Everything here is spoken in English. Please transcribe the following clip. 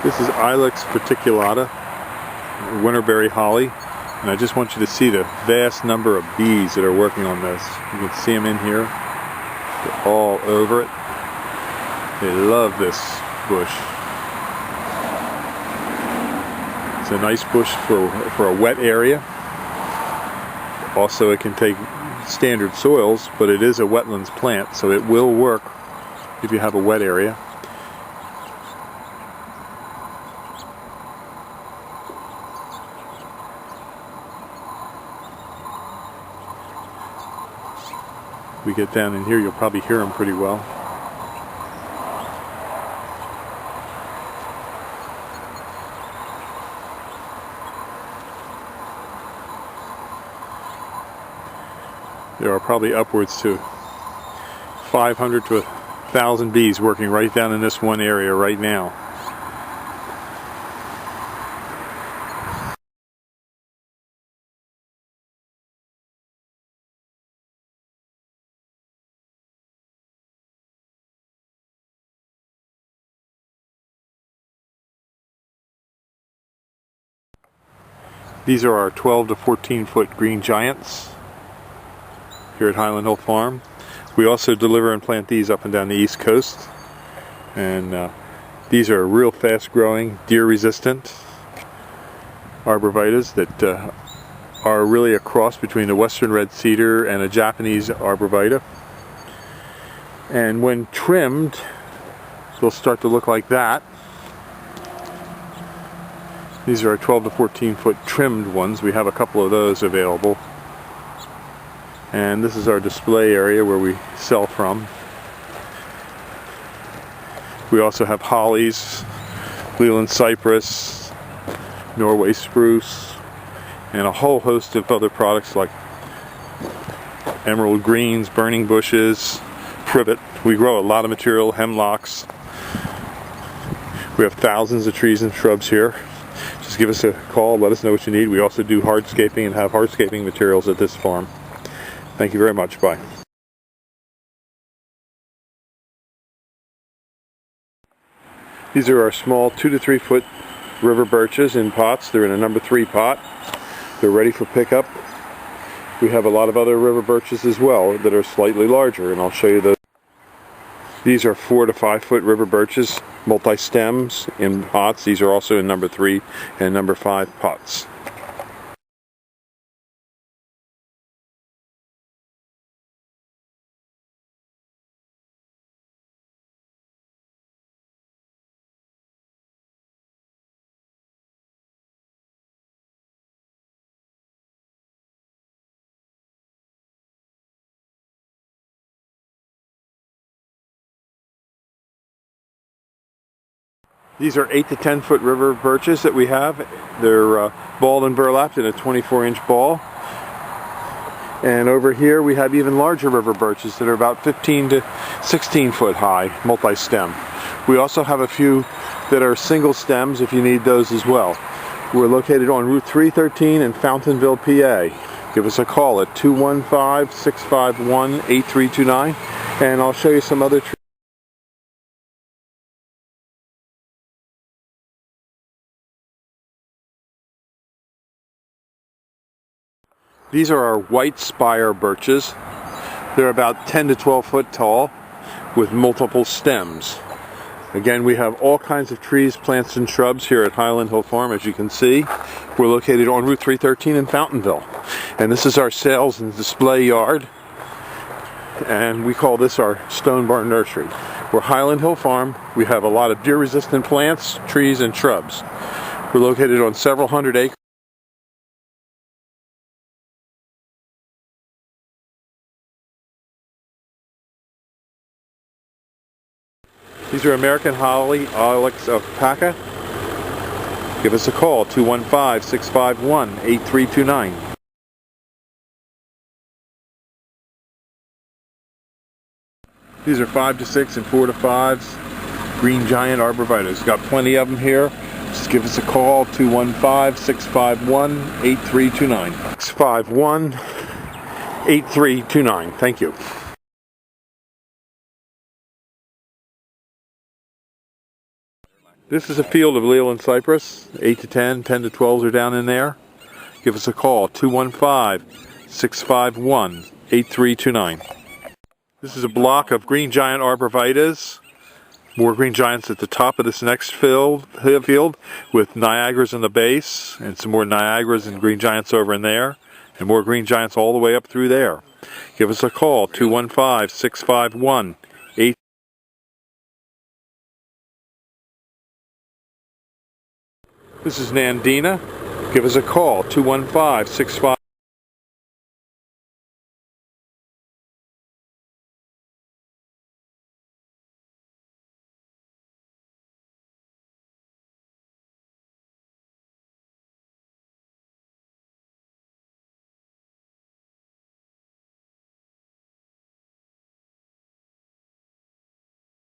This is Ilex reticulata, winterberry holly, and I just want you to see the vast number of bees that are working on this. You can see them in here. They're all over it. They love this bush. It's a nice bush for a wet area. Also, it can take standard soils, but it is a wetlands plant, so it will work if you have a wet area. We get down in here, you'll probably hear them pretty well. There are probably upwards to 500 to 1,000 bees working right down in this one area right now. These are our 12 to 14 foot green giants here at Highland Hill Farm. We also deliver and plant these up and down the East Coast. And these are real fast growing, deer resistant arborvitas that are really a cross between a western red cedar and a Japanese arborvita. And when trimmed, they'll start to look like that. These are our 12 to 14 foot trimmed ones. We have a couple of those available. And this is our display area where we sell from. We also have hollies, Leland cypress, Norway spruce, and a whole host of other products like emerald greens, burning bushes, privet. We grow a lot of material, hemlocks. We have thousands of trees and shrubs here. Just give us a call, let us know what you need. We also do hardscaping and have hardscaping materials at this farm. Thank you very much. Bye. These are our small 2 to 3 foot river birches in pots. They're in a number 3 pot. They're ready for pickup. We have a lot of other river birches as well that are slightly larger, and I'll show you those. These are 4 to 5 foot river birches, multi-stems in pots. These are also in number 3 and number 5 pots. These are 8 to 10 foot river birches that we have. They're balled and burlapped in a 24-inch ball. And over here we have even larger river birches that are about 15 to 16 foot high, multi-stem. We also have a few that are single stems if you need those as well. We're located on Route 313 in Fountainville, PA. Give us a call at 215-651-8329 and I'll show you some other trees. These are our white spire birches. They're about 10 to 12 foot tall with multiple stems. Again, we have all kinds of trees, plants, and shrubs here at Highland Hill Farm, as you can see. We're located on Route 313 in Fountainville. And this is our sales and display yard. And we call this our Stone Barn Nursery. We're Highland Hill Farm. We have a lot of deer-resistant plants, trees, and shrubs. We're located on several hundred acres. These are American Holly, Ilex alpaca. Give us a call, 215-651-8329. These are 5 to 6 and 4 to 5s, green giant arborvitas. Got plenty of them here. Just give us a call, 215-651-8329. 651-8329. Thank you. This is a field of Leland cypress. 8 to 10, 10 to 12s are down in there. Give us a call, 215-651-8329. This is a block of green giant arborvitaes. More green giants at the top of this next field with Niagaras in the base, and some more Niagaras and green giants over in there, and more green giants all the way up through there. Give us a call, 215-651-8329. This is Nandina. Give us a call, 215-651-8329.